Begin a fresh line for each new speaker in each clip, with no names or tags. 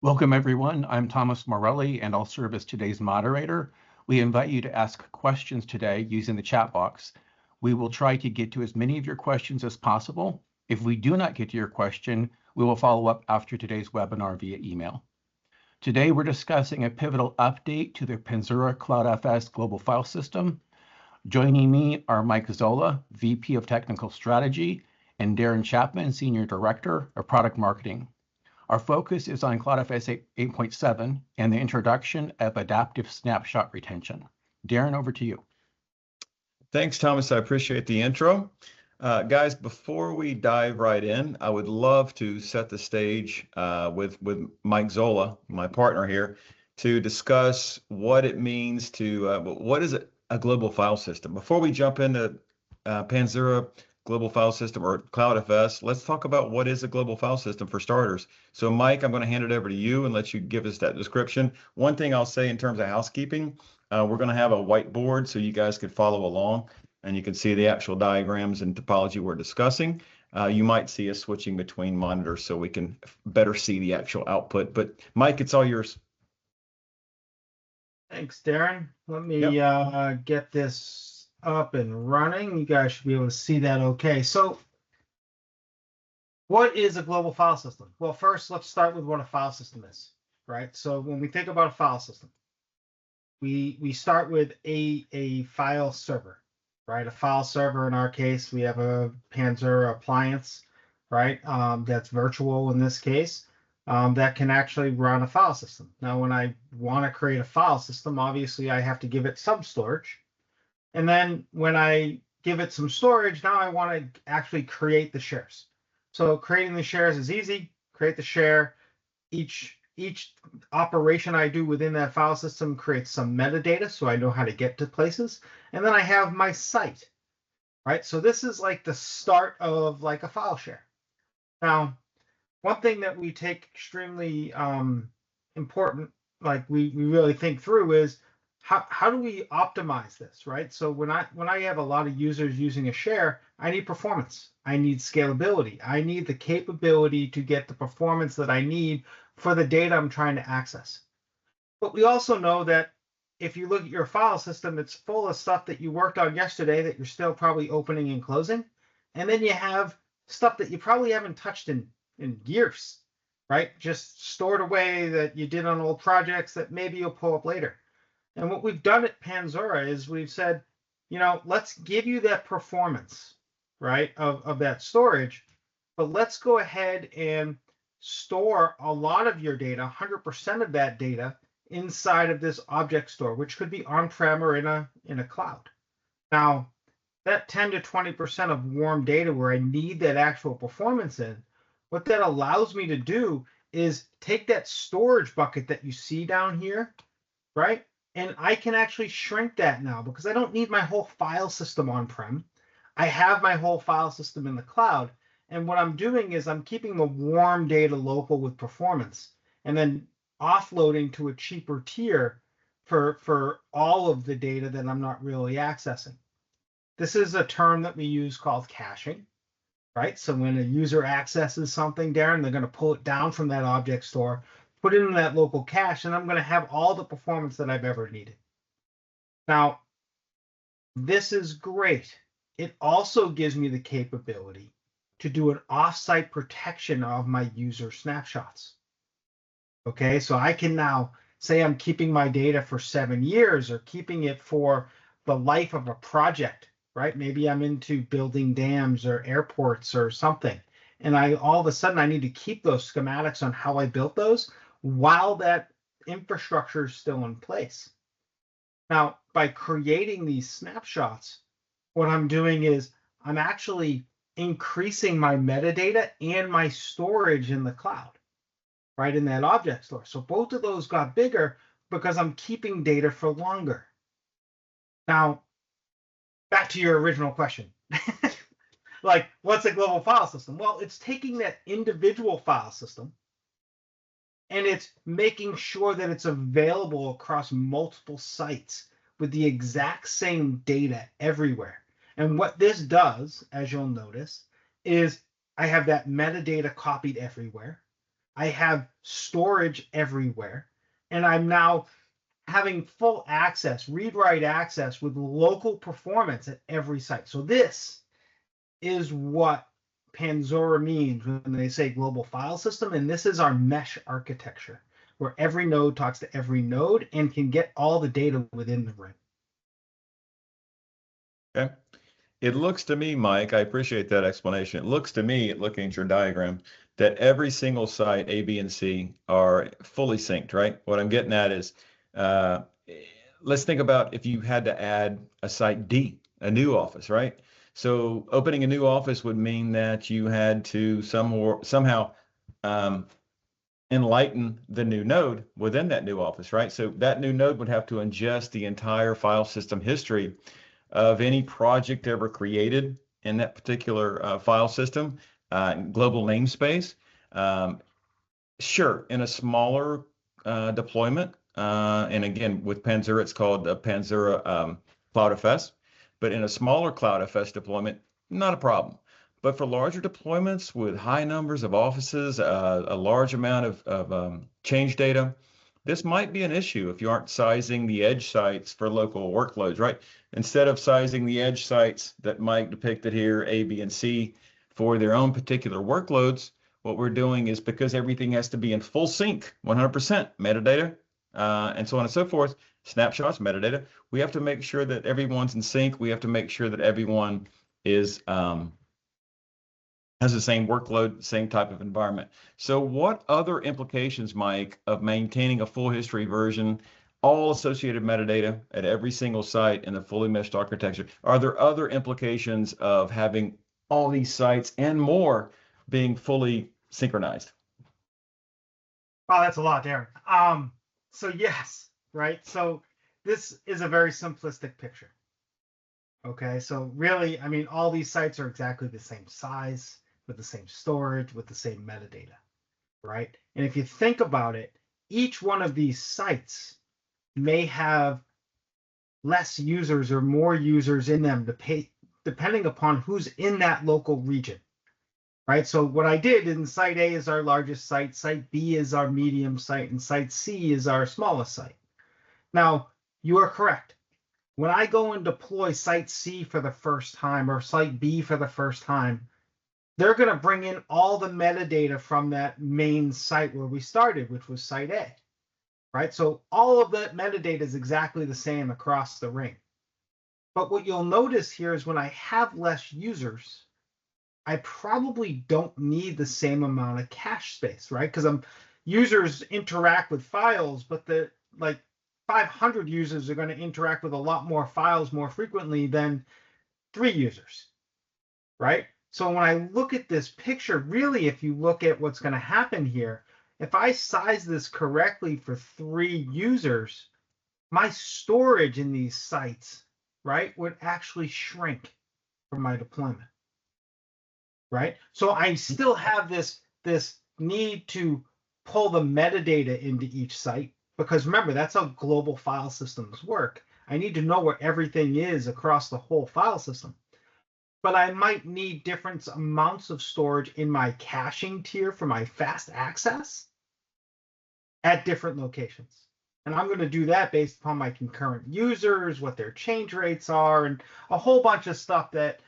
Welcome, everyone. I'm Thomas Morelli, and I'll serve as today's moderator. We invite you to ask questions today using the chat box. We will try to get to as many of your questions as possible. If we do not get to your question, we will follow up after today's webinar via email. Today, we're discussing a pivotal update to the Panzura CloudFS global file system. Joining me are Mike Zolla, VP of Technical Strategy, and Darrin Chapman, Senior Director of Product Marketing. Our focus is on CloudFS 8.7 and the introduction of Adaptive Snapshot Retention. Darrin, over to you.
Thanks, Thomas. I appreciate the intro. Guys, before we dive right in, I would love to set the stage with Mike Zolla, my partner here, to discuss what it means to, what is a global file system. Before we jump into Panzura global file system or CloudFS, let's talk about what is a global file system for starters. So Mike, I'm going to hand it over to you and let you give us that description. One thing I'll say in terms of housekeeping, we're going to have a whiteboard so you guys can follow along and you can see the actual diagrams and topology we're discussing. You might see us switching between monitors so we can better see the actual output. But Mike, it's all yours.
Thanks, Darrin. Let me get this up and running. You guys should be able to see that okay. So what is a global file system? Well, first, let's start with what a file system is, right? So when we think about a file system, we start with a file server, right? A file server, in our case, we have a Panzura appliance, right? That's virtual in this case, that can actually run a file system. Now, when I want to create a file system, obviously I have to give it some storage. And then when I give it some storage, now I want to actually create the shares. So creating the shares is easy. Create the share. Each operation I do within that file system creates some metadata, so I know how to get to places. And then I have my site, right? So this is like the start of like a file share. Now, one thing that we take extremely important, like we really think through, is how do we optimize this, right? So when I have a lot of users using a share, I need performance. I need scalability. I need the capability to get the performance that I need for the data I'm trying to access. But we also know that if you look at your file system, it's full of stuff that you worked on yesterday that you're still probably opening and closing. And then you have stuff that you probably haven't touched in years, right? Just stored away that you did on old projects that maybe you'll pull up later. And what we've done at Panzura is we've said, let's give you that performance, right, of that storage, but let's go ahead and store a lot of your data, 100% of that data, inside of this object store, which could be on-prem or in a cloud. Now, that 10 to 20% of warm data where I need that actual performance in, what that allows me to do is take that storage bucket that you see down here, right? And I can actually shrink that now because I don't need my whole file system on-prem. I have my whole file system in the cloud. And what I'm doing is I'm keeping the warm data local with performance and then offloading to a cheaper tier for all of the data that I'm not really accessing. This is a term that we use called caching, right? So when a user accesses something, Darrin, they're going to pull it down from that object store, put it in that local cache, and I'm going to have all the performance that I've ever needed. Now, this is great. It also gives me the capability to do an offsite protection of my user snapshots. Okay, so I can now say I'm keeping my data for 7 years or keeping it for the life of a project, right? Maybe I'm into building dams or airports or something. And all of a sudden I need to keep those schematics on how I built those while that infrastructure is still in place. Now, by creating these snapshots, what I'm doing is I'm actually increasing my metadata and my storage in the cloud, right, in that object store. So both of those got bigger because I'm keeping data for longer. Now, back to your original question. Like, what's a global file system? Well, it's taking that individual file system and it's making sure that it's available across multiple sites with the exact same data everywhere. And what this does, as you'll notice, is I have that metadata copied everywhere. I have storage everywhere, and I'm now having full access, read-write access with local performance at every site. So this is what Panzura means when they say global file system, and this is our mesh architecture, where every node talks to every node and can get all the data within the ring.
Okay. It looks to me, Mike, I appreciate that explanation. It looks to me, looking at your diagram, that every single site, A, B, and C, are fully synced, right? What I'm getting at is, uh, let's think about if you had to add a site D, a new office, right? So opening a new office would mean that you had to somehow enlighten the new node within that new office, right? So that new node would have to ingest the entire file system history of any project ever created in that particular file system, global namespace. Sure, in a smaller deployment, and again, with Panzura, it's called Panzura CloudFS, but in a smaller CloudFS deployment, not a problem. But for larger deployments with high numbers of offices, a large amount of change data, this might be an issue if you aren't sizing the edge sites for local workloads, right? Instead of sizing the edge sites that Mike depicted here, A, B, and C, for their own particular workloads, what we're doing is, because everything has to be in full sync, 100% metadata, and so on and so forth, snapshots, metadata, we have to make sure that everyone's in sync. We have to make sure that everyone is has the same workload, same type of environment. So what other implications, Mike, of maintaining a full history version, all associated metadata at every single site in the fully meshed architecture? Are there other implications of having all these sites and more being fully synchronized?
Wow, that's a lot, Darrin. So yes, right? So this is a very simplistic picture. Okay, so really, I mean, all these sites are exactly the same size, with the same storage, with the same metadata, right? And if you think about it, each one of these sites may have less users or more users in them depending upon who's in that local region, right? So what I did in site A is our largest site, site B is our medium site, and site C is our smallest site. Now, you are correct. When I go and deploy site C for the first time or site B for the first time, they're going to bring in all the metadata from that main site where we started, which was site A, right? So all of that metadata is exactly the same across the ring. But what you'll notice here is when I have less users, I probably don't need the same amount of cache space, right? Because users interact with files, but the 500 users are going to interact with a lot more files more frequently than 3 users, right? So when I look at this picture, really, if you look at what's going to happen here, if I size this correctly for 3 users, my storage in these sites, right, would actually shrink for my deployment, right? So I still have this need to pull the metadata into each site, because remember, that's how global file systems work. I need to know where everything is across the whole file system. But I might need different amounts of storage in my caching tier for my fast access at different locations. And I'm going to do that based upon my concurrent users, what their change rates are, and a whole bunch of stuff that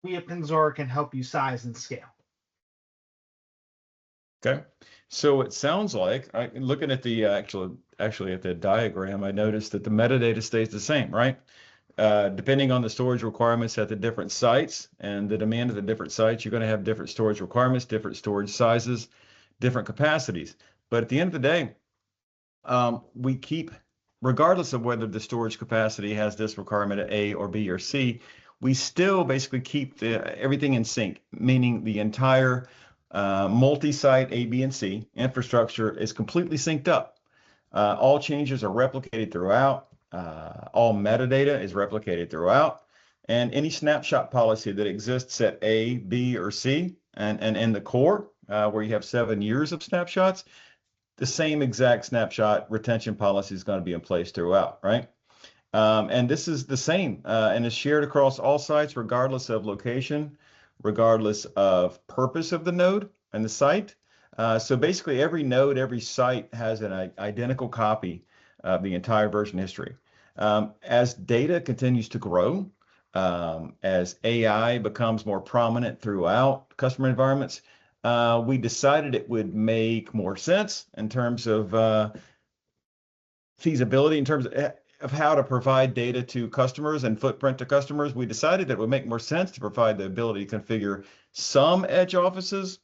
we at Panzura can help you size and scale.
Okay, so it sounds like, looking at the actually at the diagram, I noticed that the metadata stays the same, right? Depending on the storage requirements at the different sites and the demand of the different sites, you're going to have different storage requirements, different storage sizes, different capacities. But at the end of the day, we keep, regardless of whether the storage capacity has this requirement at A or B or C, we still basically keep everything in sync, meaning the entire multi-site A, B, and C infrastructure is completely synced up. All changes are replicated throughout. All metadata is replicated throughout, and any snapshot policy that exists at A, B, or C, and in the core, where you have 7 years of snapshots, the same exact snapshot retention policy is going to be in place throughout, right? And this is the same and is shared across all sites, regardless of location, regardless of purpose of the node and the site. So basically, every node, every site has an identical copy of the entire version history. As data continues to grow, as AI becomes more prominent throughout customer environments, we decided it would make more sense in terms of feasibility, in terms of how to provide data to customers and footprint to customers. We decided that it would make more sense to provide the ability to configure some edge offices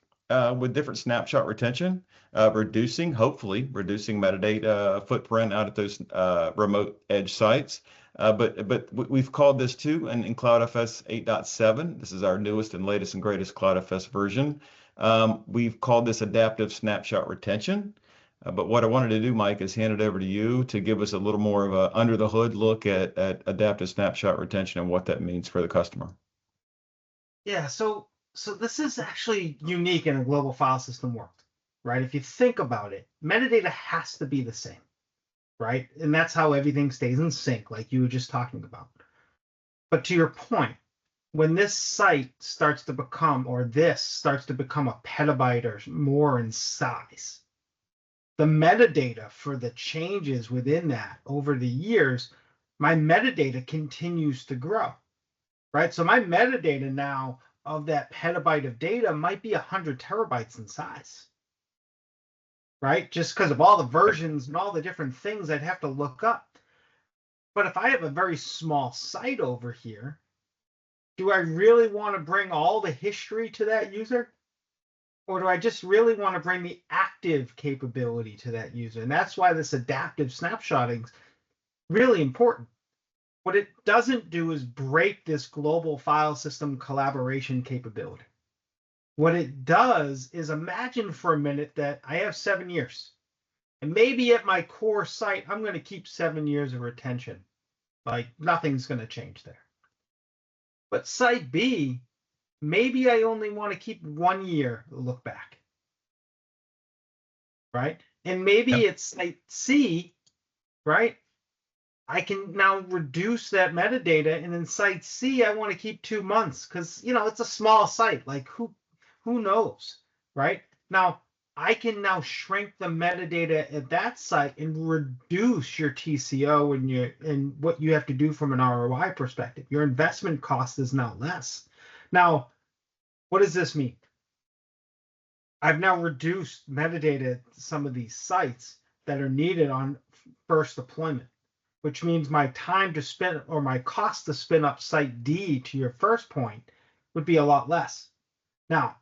with different snapshot retention, hopefully reducing metadata footprint out at those remote edge sites. But we've called this too in CloudFS 8.7. This is our newest and latest and greatest CloudFS version. We've called this Adaptive Snapshot Retention. But what I wanted to do, Mike, is hand it over to you to give us a little more of a under the hood look at Adaptive Snapshot Retention and what that means for the customer.
Yeah, so this is actually unique in a global file system world, right? If you think about it, metadata has to be the same, right? And that's how everything stays in sync, like you were just talking about. But to your point, when this site starts to become, or this starts to become a petabyte or more in size, the metadata for the changes within that over the years, my metadata continues to grow, right? So my metadata now of that petabyte of data might be 100 terabytes in size, right? Just because of all the versions and all the different things I'd have to look up. But if I have a very small site over here, do I really want to bring all the history to that user? Or do I just really want to bring the active capability to that user? And that's why this adaptive snapshotting is really important. What it doesn't do is break this global file system collaboration capability. What it does is imagine for a minute that I have 7 years. And maybe at my core site, I'm going to keep 7 years of retention. Like nothing's going to change there. But site B, maybe I only want to keep 1 year look back, right? And maybe it's site C, right? I can now reduce that metadata, and in site C, I want to keep 2 months because it's a small site. Like who knows, right? Now I can now shrink the metadata at that site and reduce your TCO and what you have to do from an ROI perspective. Your investment cost is now less. Now, what does this mean? I've now reduced metadata to some of these sites that are needed on first deployment, which means my time to spin or my cost to spin up site D to your first point would be a lot less. Now,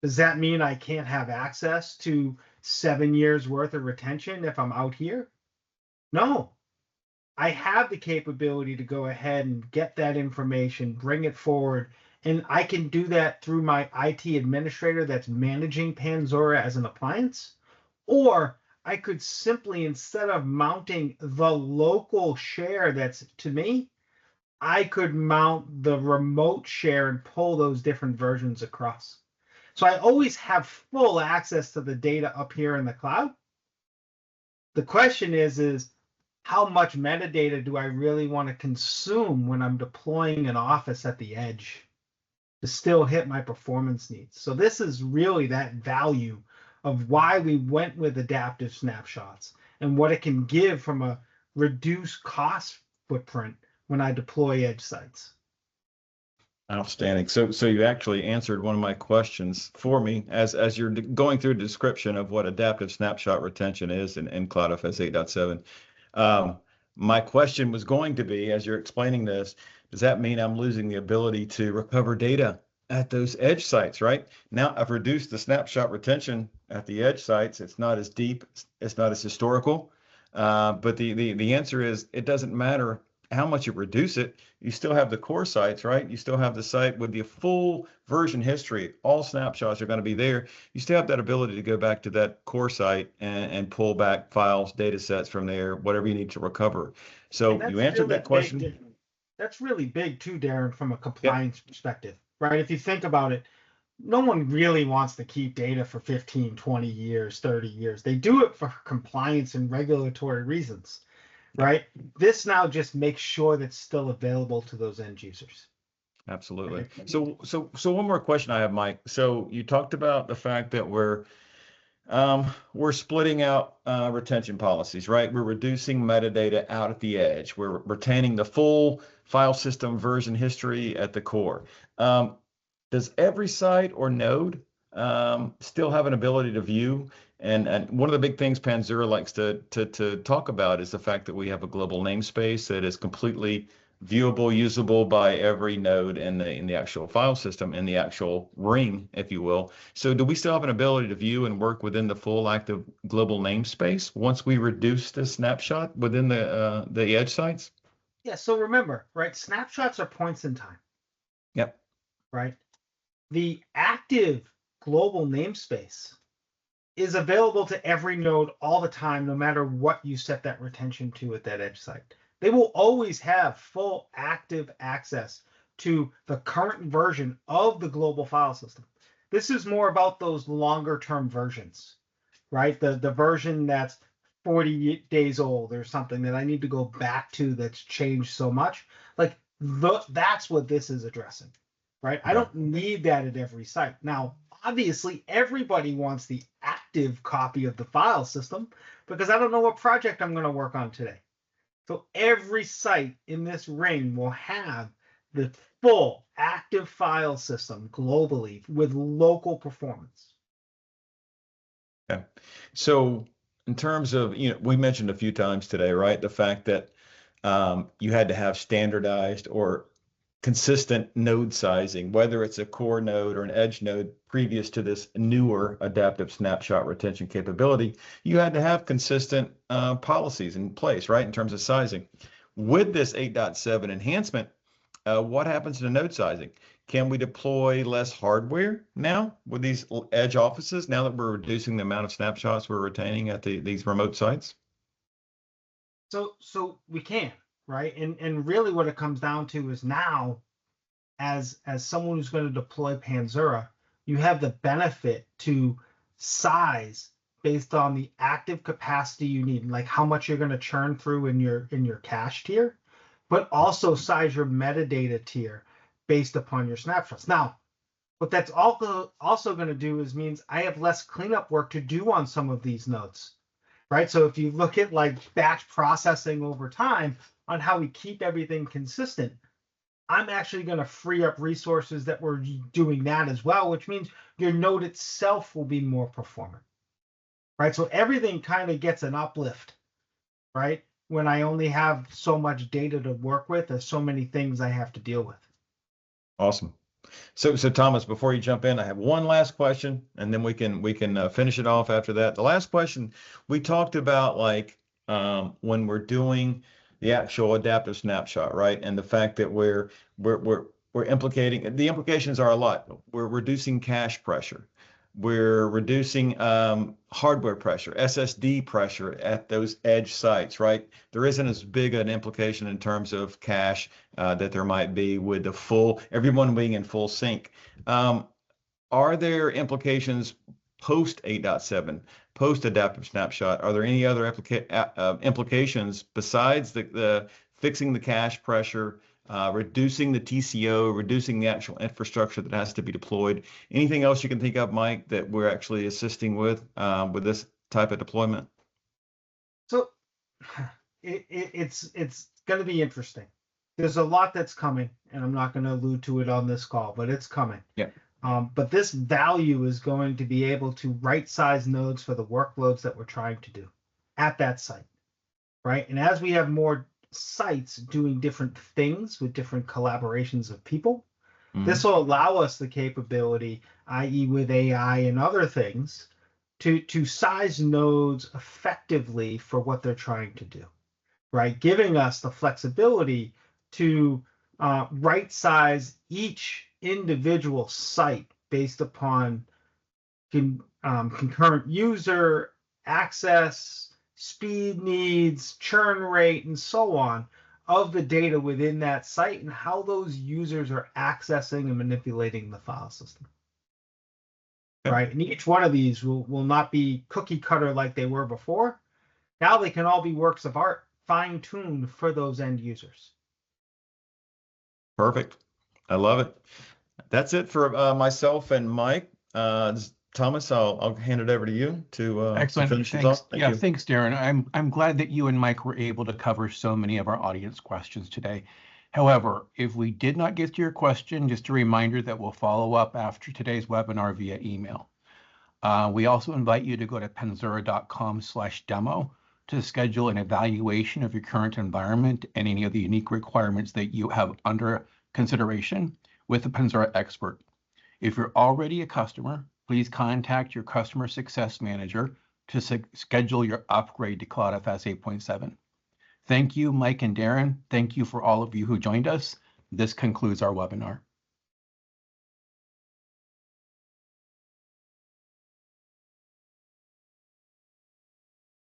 does that mean I can't have access to 7 years worth of retention if I'm out here? No. I have the capability to go ahead and get that information, bring it forward, and I can do that through my IT administrator that's managing Panzura as an appliance. Or I could simply, instead of mounting the local share that's to me, I could mount the remote share and pull those different versions across. So I always have full access to the data up here in the cloud. The question is how much metadata do I really want to consume when I'm deploying an office at the edge to still hit my performance needs? So this is really that value of why we went with adaptive snapshots and what it can give from a reduced cost footprint when I deploy edge sites.
Outstanding. So you actually answered one of my questions for me as you're going through the description of what adaptive snapshot retention is in CloudFS 8.7. My question was going to be, as you're explaining this, does that mean I'm losing the ability to recover data at those edge sites, right? Now I've reduced the snapshot retention at the edge sites. It's not as deep, it's not as historical. But the answer is it doesn't matter how much you reduce it, you still have the core sites, right? You still have the site with the full version history. All snapshots are going to be there. You still have that ability to go back to that core site and pull back files, data sets from there, whatever you need to recover. So you answered that question.
That's really big too, Darrin, from a compliance perspective, right? If you think about it, no one really wants to keep data for 15, 20 years, 30 years. They do it for compliance and regulatory reasons. Right. This now just makes sure that's still available to those end users.
Absolutely. So one more question I have, Mike. So you talked about the fact that we're We're splitting out retention policies, right? We're reducing metadata out at the edge. We're retaining the full file system version history at the core. Does every site or node still have an ability to view? And one of the big things Panzura likes to talk about is the fact that we have a global namespace that is completely viewable, usable by every node in the actual file system, in the actual ring, if you will. So do we still have an ability to view and work within the full active global namespace once we reduce the snapshot within the edge sites?
Yeah, so remember, right? Snapshots are points in time.
Yep.
Right? The active global namespace is available to every node all the time, no matter what you set that retention to at that edge site. They will always have full active access to the current version of the global file system. This is more about those longer term versions, right? The version that's 40 days old or something that I need to go back to that's changed so much. Like that's what this is addressing, right? I don't need that at every site. Now, obviously, everybody wants the active copy of the file system because I don't know what project I'm going to work on today. So every site in this ring will have the full active file system globally with local performance.
Okay. So in terms of, we mentioned a few times today, right? The fact that you had to have standardized or consistent node sizing, whether it's a core node or an edge node previous to this newer adaptive snapshot retention capability, you had to have consistent policies in place, right? In terms of sizing. With this 8.7 enhancement, what happens to node sizing? Can we deploy less hardware now with these edge offices now that we're reducing the amount of snapshots we're retaining at these remote sites?
So we can, right? And really what it comes down to is now, as someone who's going to deploy Panzura, you have the benefit to size based on the active capacity you need, like how much you're going to churn through in your cache tier, but also size your metadata tier based upon your snapshots. Now, what that's also going to do is means I have less cleanup work to do on some of these nodes, right? So if you look at like batch processing over time on how we keep everything consistent, I'm actually going to free up resources that we're doing that as well, which means your node itself will be more performant, right? So everything kind of gets an uplift, right? When I only have so much data to work with, there's so many things I have to deal with.
Awesome. So Thomas, before you jump in, I have one last question, and then we can finish it off after that. The last question, we talked about like when we're doing the actual adaptive snapshot, right? And the fact that we're implicating, the implications are a lot. We're reducing cache pressure. We're reducing hardware pressure, SSD pressure at those edge sites, right? There isn't as big an implication in terms of cache that there might be with the everyone being in full sync. Are there implications post 8.7, post adaptive snapshot? Are there any other implications besides the fixing the cache pressure, reducing the TCO, reducing the actual infrastructure that has to be deployed? Anything else you can think of, Mike, that we're actually assisting with this type of deployment?
So it's going to be interesting. There's a lot that's coming, and I'm not going to allude to it on this call, but it's coming.
Yeah.
But this value is going to be able to right-size nodes for the workloads that we're trying to do at that site, right? And as we have more sites doing different things with different collaborations of people, this will allow us the capability, i.e. with AI and other things, to size nodes effectively for what they're trying to do, right? Giving us the flexibility to right size each individual site based upon concurrent user access, speed needs, churn rate, and so on of the data within that site and how those users are accessing and manipulating the file system. Right. And each one of these will not be cookie cutter like they were before. Now they can all be works of art fine-tuned for those end users.
Perfect. I love it. That's it for myself and Mike. Thomas, I'll hand it over to you to
Excellent.
finish us
Thanks.
off. Thank
Yeah,
you.
thanks, Darrin. I'm glad that you and Mike were able to cover so many of our audience questions today. However, if we did not get to your question, just a reminder that we'll follow up after today's webinar via email. We also invite you to go to panzura.com/demo to schedule an evaluation of your current environment and any of the unique requirements that you have under consideration with a Panzura expert. If you're already a customer, please contact your customer success manager to schedule your upgrade to CloudFS 8.7. Thank you, Mike and Darrin. Thank you for all of you who joined us. This concludes our webinar.